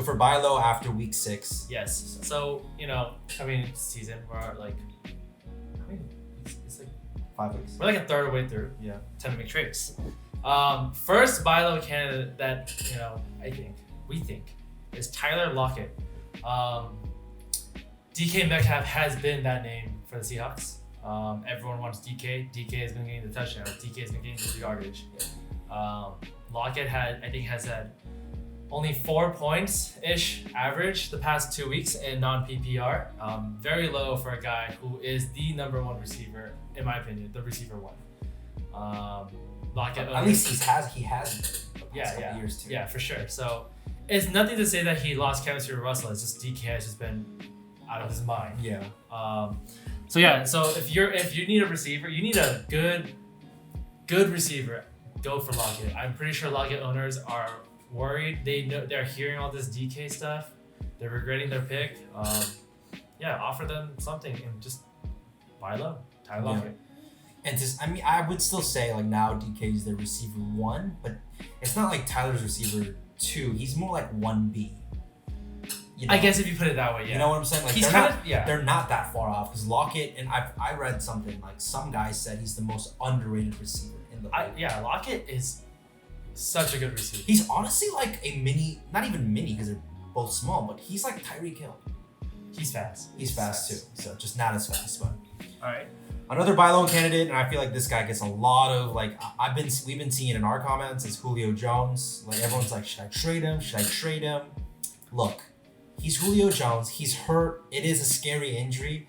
for buy low after week 6. Yes. So, season, we're like, it's like 5 weeks. we're like a third of the way through. Yeah. Time to make trades. First buy low candidate that, we think is Tyler Lockett. DK Metcalf has been that name for the Seahawks. Everyone wants DK. DK has been getting the touchdowns. DK has been getting the yardage. Lockett has had only 4 points-ish average the past 2 weeks in non-PPR. Very low for a guy who is the number 1 receiver, in my opinion, the receiver 1. Lockett. At least he has been the past couple years too. Yeah, for sure. So it's nothing to say that he lost chemistry with Russell. It's just DK has just been out of his mind. Yeah. So if you need a receiver, you need a good receiver, go for Lockett. I'm pretty sure Lockett owners are worried. They're hearing all this DK stuff. They're regretting their pick. Offer them something and just buy low. Tyler Lockett. And I would still say like now DK is the receiver 1, but it's not like Tyler's receiver 2. He's more like 1B. I guess if you put it that way, yeah. You know what I'm saying? Like they're not that far off because Lockett, and I read something like some guy said he's the most underrated receiver in the league. Lockett is such a good receiver. He's honestly like a mini, not even mini because they're both small, but he's like Tyreek Hill. He's fast. He's fast too, so just not as fast. But all right. Another buy low candidate, and I feel like this guy gets a lot of like we've been seeing in our comments is Julio Jones. Like everyone's like, should I trade him? Should I trade him? Look. He's Julio Jones. He's hurt. It is a scary injury.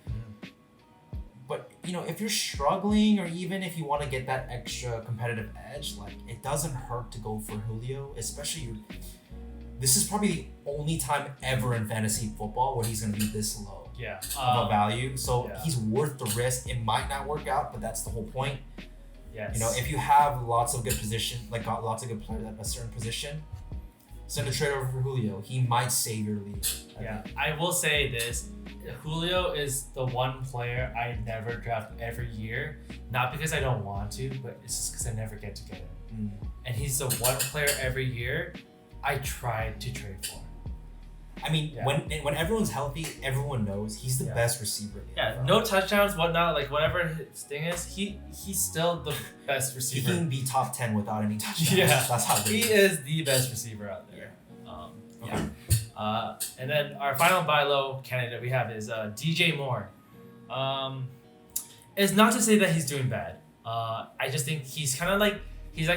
But, if you're struggling or even if you want to get that extra competitive edge, like, it doesn't hurt to go for Julio, especially this is probably the only time ever in fantasy football where he's going to be this low of a value. So he's worth the risk. It might not work out, but that's the whole point. Yes. If you have lots of good got lots of good players at a certain position, send a trade over for Julio. He might save your league. I will say this. Julio is the one player I never draft every year. Not because I don't want to, but it's just because I never get to get him. And he's the one player every year I try to trade for. I mean, when everyone's healthy, everyone knows he's the best receiver. No touchdowns, whatnot, like whatever his thing is, he's still the best receiver. He can be top 10 without any touchdowns. That's how he is the best receiver out there. And then our final buy low candidate we have is DJ Moore. It's not to say that he's doing bad. I just think he's kind of like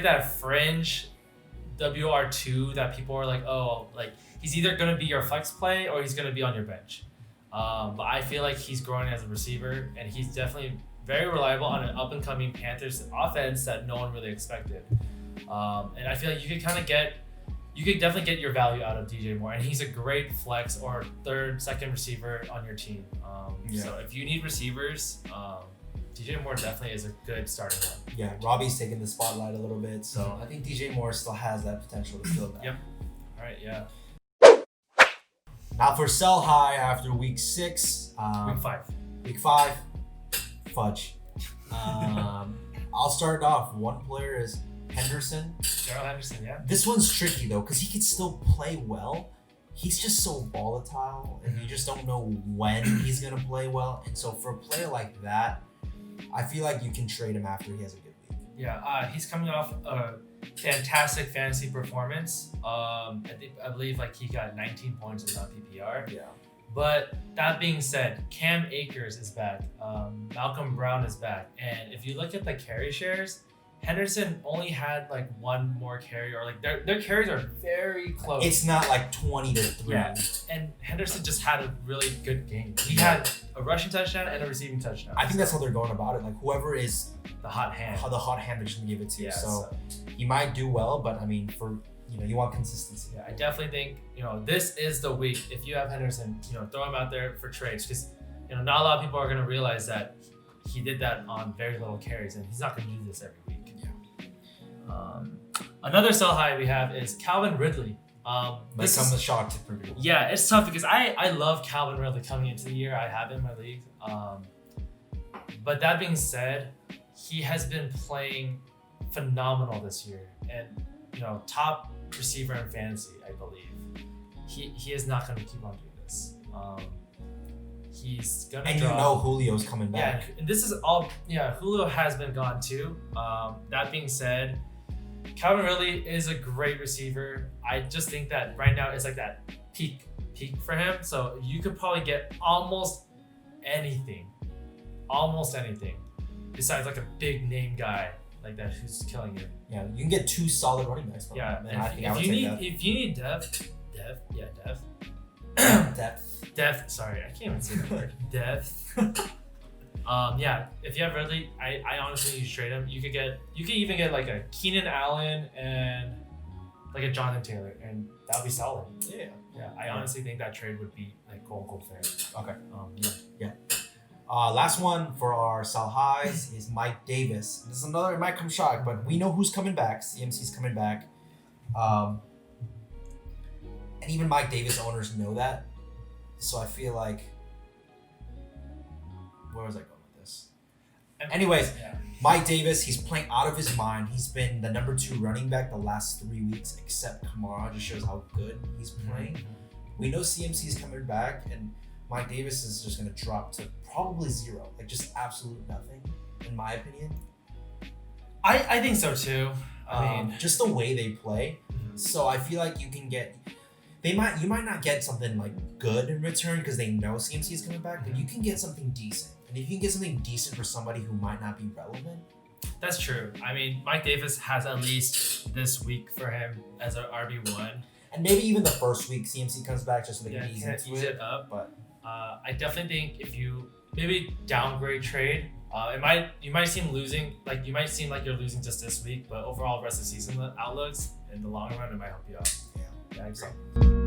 that fringe WR2 that people are like, oh, like he's either going to be your flex play or he's going to be on your bench. But I feel like he's growing as a receiver, and he's definitely very reliable on an up-and-coming Panthers offense that no one really expected. And I feel like you could definitely get your value out of DJ Moore, and he's a great flex or second receiver on your team. So if you need receivers, DJ Moore definitely is a good starting one. Yeah, Robbie's taking the spotlight a little bit, so I think DJ Moore still has that potential to fill that. Yep. All right, yeah. Now for sell high after week 6. Week 5. Fudge. I'll start off. One player is Henderson. Darrell Henderson, yeah. This one's tricky though, because he can still play well. He's just so volatile, and you just don't know when he's gonna play well. And so for a player like that, I feel like you can trade him after he has a good week. Yeah, he's coming off a fantastic fantasy performance. I believe like he got 19 points in non-PPR. Yeah. But that being said, Cam Akers is back. Malcolm Brown is back. And if you look at the carry shares, Henderson only had like one more carry, or like their carries are very close. It's not like 20-3. Yeah. And Henderson just had a really good game. He had a rushing touchdown and a receiving touchdown. I think that's how they're going about it. Like whoever is the hot hand, they're just gonna give it to. Yeah, so he might do well, but I mean, for you want consistency. Yeah, I definitely think this is the week. If you have Henderson, throw him out there for trades, because not a lot of people are gonna realize that he did that on very little carries, and he's not gonna do this every week. Another sell high we have is Calvin Ridley. This comes a shock to people. Yeah, it's tough because I love Calvin Ridley coming into the year. I have him in my league. But that being said, he has been playing phenomenal this year, and top receiver in fantasy, I believe. he is not gonna keep on doing this. He's gonna And drop. you know Julio's coming back. Yeah, and this is all. Yeah, Julio has been gone too. That being said, Calvin Ridley is a great receiver. I just think that right now it's like that peak for him. So you could probably get almost anything, besides like a big name guy like that who's killing you. Yeah, you can get 2 solid running backs from Yeah, him. and And I think I would take that. if you need depth. Depth. Sorry, I can't even say the word. Depth. Yeah, if you have Ridley, I honestly you trade him. You could even get like a Keenan Allen and like a Jonathan Taylor, and that would be solid. Yeah. Yeah, I honestly think that trade would be like quote unquote fair. Okay. Yeah. Last one for our sell highs is Mike Davis. This is another, it might come shock, but we know who's coming back. CMC's coming back. And even Mike Davis owners know that. So I feel like, where was I going with this? Anyways, Yeah. Mike Davis, he's playing out of his mind. He's been the number 2 running back the last 3 weeks, except Kamara. Just shows how good he's playing. We know CMC is coming back, and Mike Davis is just going to drop to probably 0. Like, just absolute nothing, in my opinion. I think so too. I mean, just the way they play. So I feel like you can get... You might not get something like good in return because they know CMC is coming back, but you can get something decent. And if you can get something decent for somebody who might not be relevant, that's true. I mean, Mike Davis has at least this week for him as an RB1. and maybe even the first week CMC comes back just so they can ease can into ease it. it up. But I definitely think if you maybe downgrade trade, you might seem like you're losing just this week, but overall rest of the season outlooks in the long run it might help you out. yeah, Yeah, I agree.